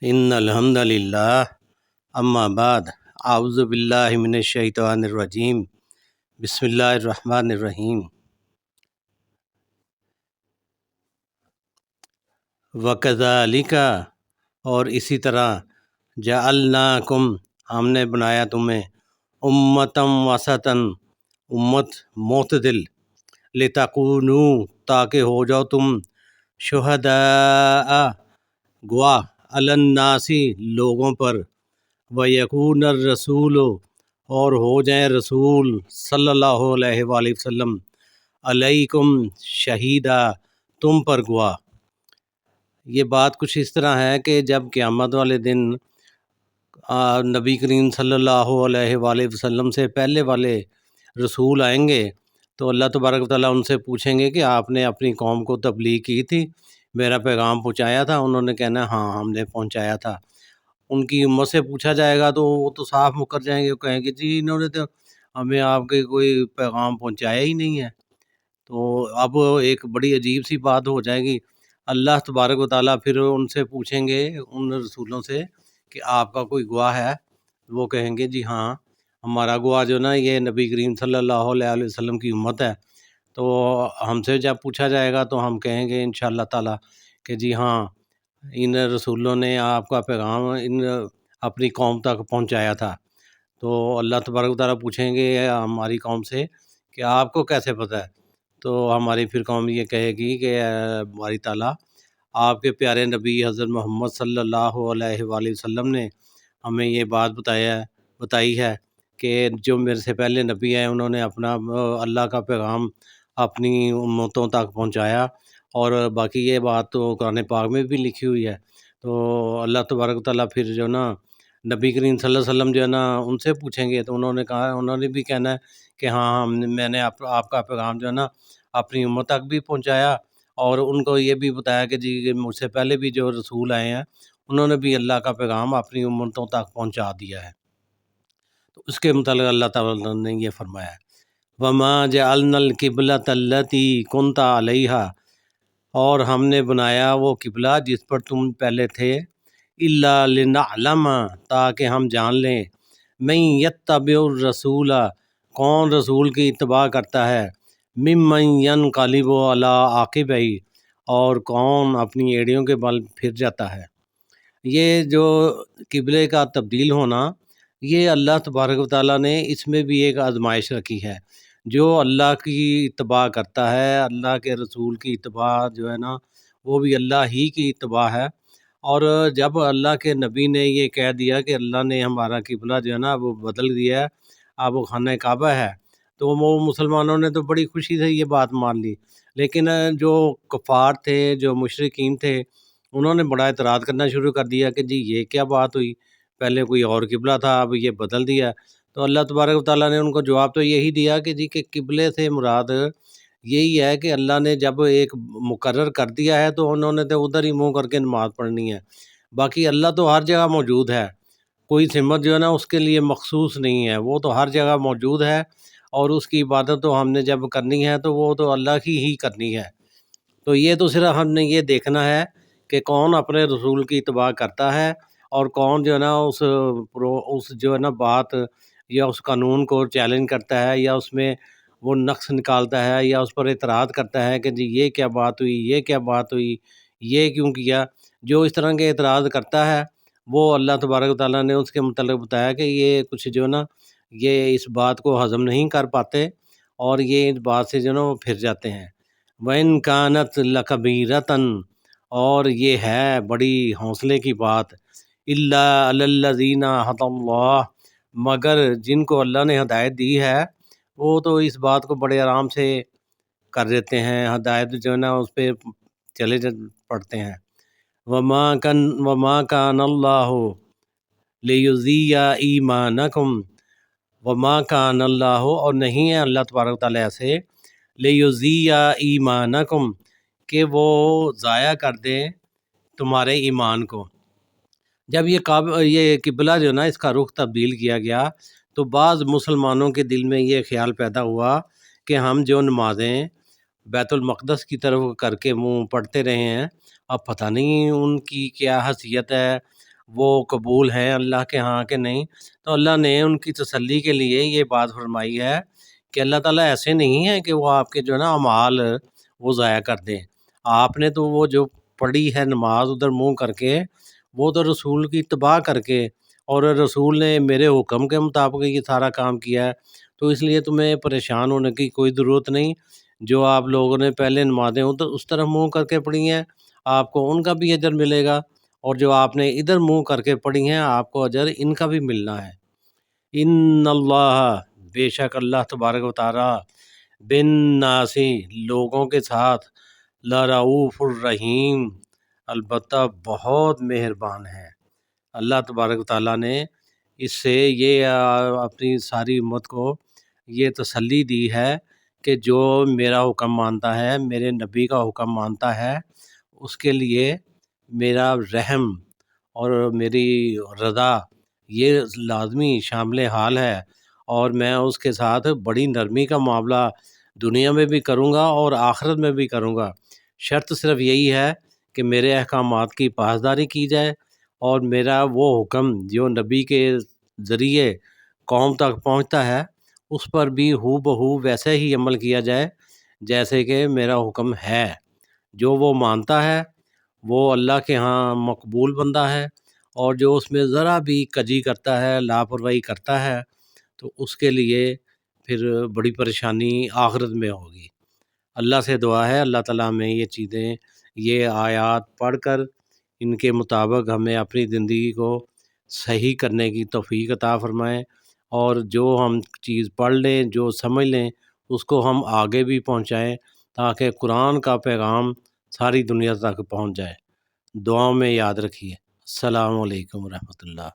ان الحمد للہ اما بعد اعوذ باللہ من الشیطان الرجیم بسم اللہ الرحمن الرحیم وکذالک اور اسی طرح جعلناکم ہم نے بنایا تمہیں امتم وسطن امت معتدل لتکونوا تاکہ ہو جاؤ تم شہداء گواہ علی الناس لوگوں پر ویکون الرسول اور ہو جائیں رسول صلی اللہ علیہ وآلہ وسلم علیکم شہیدہ تم پر گواہ۔ یہ بات کچھ اس طرح ہے کہ جب قیامت والے دن نبی کریم صلی اللہ علیہ وآلہ وسلم سے پہلے والے رسول آئیں گے تو اللہ تبارک و تعالیٰ ان سے پوچھیں گے کہ آپ نے اپنی قوم کو تبلیغ کی تھی، میرا پیغام پہنچایا تھا؟ انہوں نے کہنا ہاں ہم نے پہنچایا تھا۔ ان کی امت سے پوچھا جائے گا تو وہ تو صاف مکر جائیں گے، وہ کہیں گے جی انہوں نے تو ہمیں آپ کے کوئی پیغام پہنچایا ہی نہیں ہے۔ تو اب ایک بڑی عجیب سی بات ہو جائے گی۔ اللہ تبارک و تعالیٰ پھر ان سے پوچھیں گے ان رسولوں سے کہ آپ کا کوئی گواہ ہے؟ وہ کہیں گے جی ہاں ہمارا گواہ جو نا یہ نبی کریم صلی اللہ علیہ وسلم کی امت ہے۔ تو ہم سے جب پوچھا جائے گا تو ہم کہیں گے انشاءاللہ تعالیٰ کہ جی ہاں ان رسولوں نے آپ کا پیغام اپنی قوم تک پہنچایا تھا۔ تو اللہ تبارک و تعالیٰ پوچھیں گے ہماری قوم سے کہ آپ کو کیسے پتہ ہے؟ تو ہماری پھر قوم یہ کہے گی کہ باری تعالیٰ آپ کے پیارے نبی حضرت محمد صلی اللہ علیہ وآلہ وسلم نے ہمیں یہ بات بتائی ہے کہ جو میرے سے پہلے نبی ہیں انہوں نے اپنا اللہ کا پیغام اپنی امتوں تک پہنچایا، اور باقی یہ بات تو قرآن پاک میں بھی لکھی ہوئی ہے۔ تو اللہ تبارک و تعالیٰ پھر جو نا نبی کریم صلی اللہ علیہ وسلم جو ہے نا ان سے پوچھیں گے تو انہوں نے بھی کہنا ہے کہ ہاں میں نے آپ کا پیغام جو ہے نا اپنی امت تک بھی پہنچایا، اور ان کو یہ بھی بتایا کہ جی مجھ سے پہلے بھی جو رسول آئے ہیں انہوں نے بھی اللہ کا پیغام اپنی امتوں تک پہنچا دیا ہے۔ تو اس کے متعلق اللہ تعالیٰ نے یہ فرمایا ہے وَمَا جَعَلْنَا الْقِبْلَةَ الَّتِي كُنْتَ عَلَيْهَا اور ہم نے بنایا وہ قبلہ جس پر تم پہلے تھے إِلَّا لِنَعْلَمَ تاکہ ہم جان لیں مَن يَتَّبِعُ الرَّسُولَ کون رسول کی اتباع کرتا ہے ممن ينقلب علی عاقبیہ اور کون اپنی ایڑیوں کے بل پھر جاتا ہے۔ یہ جو قبلے کا تبدیل ہونا یہ اللہ تبارک و تعالیٰ نے اس میں بھی ایک آزمائش رکھی ہے۔ جو اللہ کی اتباع کرتا ہے، اللہ کے رسول کی اتباع جو ہے نا وہ بھی اللہ ہی کی اتباع ہے۔ اور جب اللہ کے نبی نے یہ کہہ دیا کہ اللہ نے ہمارا قبلہ جو ہے نا وہ بدل دیا ہے، اب وہ خانہ کعبہ ہے، تو وہ مسلمانوں نے تو بڑی خوشی سے یہ بات مان لی۔ لیکن جو کفار تھے، جو مشرکین تھے، انہوں نے بڑا اعتراض کرنا شروع کر دیا کہ جی یہ کیا بات ہوئی، پہلے کوئی اور قبلہ تھا اب یہ بدل دیا۔ تو اللہ تبارک و تعالیٰ نے ان کو جواب تو یہی دیا کہ جی کہ قبلے سے مراد یہی ہے کہ اللہ نے جب ایک مقرر کر دیا ہے تو انہوں نے تو ادھر ہی منہ کر کے نماز پڑھنی ہے۔ باقی اللہ تو ہر جگہ موجود ہے، کوئی سمت جو ہے نا اس کے لیے مخصوص نہیں ہے، وہ تو ہر جگہ موجود ہے، اور اس کی عبادت تو ہم نے جب کرنی ہے تو وہ تو اللہ کی ہی کرنی ہے۔ تو یہ تو صرف ہم نے یہ دیکھنا ہے کہ کون اپنے رسول کی اتباع کرتا ہے اور کون جو ہے نا اس جو ہے نا بات یا اس قانون کو چیلنج کرتا ہے یا اس میں وہ نقص نکالتا ہے یا اس پر اعتراض کرتا ہے کہ جی یہ کیا بات ہوئی، یہ کیا بات ہوئی، یہ کیوں کیا۔ جو اس طرح کے اعتراض کرتا ہے وہ اللہ تبارک و تعالیٰ نے اس کے متعلق بتایا کہ یہ کچھ جو ہے نا یہ اس بات کو ہضم نہیں کر پاتے اور یہ اس بات سے جو ہے نا وہ پھر جاتے ہیں۔ وَإِن كَانَتْ لَكَبِيرَةً اور یہ ہے بڑی حوصلے کی بات إِلَّا عَلَى الَّذِينَ هَدَى اللَّهُ مگر جن کو اللہ نے ہدایت دی ہے وہ تو اس بات کو بڑے آرام سے کر دیتے ہیں، ہدایت جو ہے نا اس پہ چلے پڑتے ہیں۔ وَمَا كَانَ اللَّهُ لِيُضِيعَ إِيمَانَكُمْ وَمَا كَانَ اللَّهُ اور نہیں ہے اللہ تبارک و تعالیٰ سے لِيُضِيعَ إِيمَانَكُمْ کہ وہ ضائع کر دیں تمہارے ایمان کو۔ جب یہ قبلہ جو نا اس کا رخ تبدیل کیا گیا تو بعض مسلمانوں کے دل میں یہ خیال پیدا ہوا کہ ہم جو نمازیں بیت المقدس کی طرف کر کے منہ پڑھتے رہے ہیں، اب پتہ نہیں ان کی کیا حیثیت ہے، وہ قبول ہیں اللہ کے ہاں کہ نہیں، تو اللہ نے ان کی تسلی کے لیے یہ بات فرمائی ہے کہ اللہ تعالیٰ ایسے نہیں ہے کہ وہ آپ کے جو ہے نا اعمال وہ ضائع کر دیں۔ آپ نے تو وہ جو پڑھی ہے نماز ادھر منہ کر کے، وہ تو رسول کی اتباع کر کے، اور رسول نے میرے حکم کے مطابق یہ سارا کام کیا ہے، تو اس لیے تمہیں پریشان ہونے کی کوئی ضرورت نہیں۔ جو آپ لوگوں نے پہلے نمازیں اس طرف منہ کر کے پڑھی ہیں، آپ کو ان کا بھی اجر ملے گا، اور جو آپ نے ادھر منہ کر کے پڑھی ہیں آپ کو اجر ان کا بھی ملنا ہے۔ ان اللہ، بے شک اللہ تبارک و تعالیٰ، بن ناسی، لوگوں کے ساتھ، لرعوف الرحیم، البتہ بہت مہربان ہے۔ اللہ تبارک و تعالیٰ نے اس سے یہ اپنی ساری امت کو یہ تسلی دی ہے کہ جو میرا حکم مانتا ہے، میرے نبی کا حکم مانتا ہے، اس کے لیے میرا رحم اور میری رضا یہ لازمی شامل حال ہے، اور میں اس کے ساتھ بڑی نرمی کا معاملہ دنیا میں بھی کروں گا اور آخرت میں بھی کروں گا۔ شرط صرف یہی ہے کہ میرے احکامات کی پاسداری کی جائے، اور میرا وہ حکم جو نبی کے ذریعے قوم تک پہنچتا ہے اس پر بھی ہو بہو ویسے ہی عمل کیا جائے جیسے کہ میرا حکم ہے۔ جو وہ مانتا ہے وہ اللہ کے ہاں مقبول بندہ ہے، اور جو اس میں ذرا بھی کجی کرتا ہے، لاپرواہی کرتا ہے، تو اس کے لیے پھر بڑی پریشانی آخرت میں ہوگی۔ اللہ سے دعا ہے اللہ تعالیٰ ہمیں یہ چیزیں، یہ آیات پڑھ کر ان کے مطابق ہمیں اپنی زندگی کو صحیح کرنے کی توفیق عطا فرمائیں، اور جو ہم چیز پڑھ لیں، جو سمجھ لیں، اس کو ہم آگے بھی پہنچائیں تاکہ قرآن کا پیغام ساری دنیا تک پہنچ جائے۔ دعاؤں میں یاد رکھیے۔ السلام علیکم ورحمۃ اللہ۔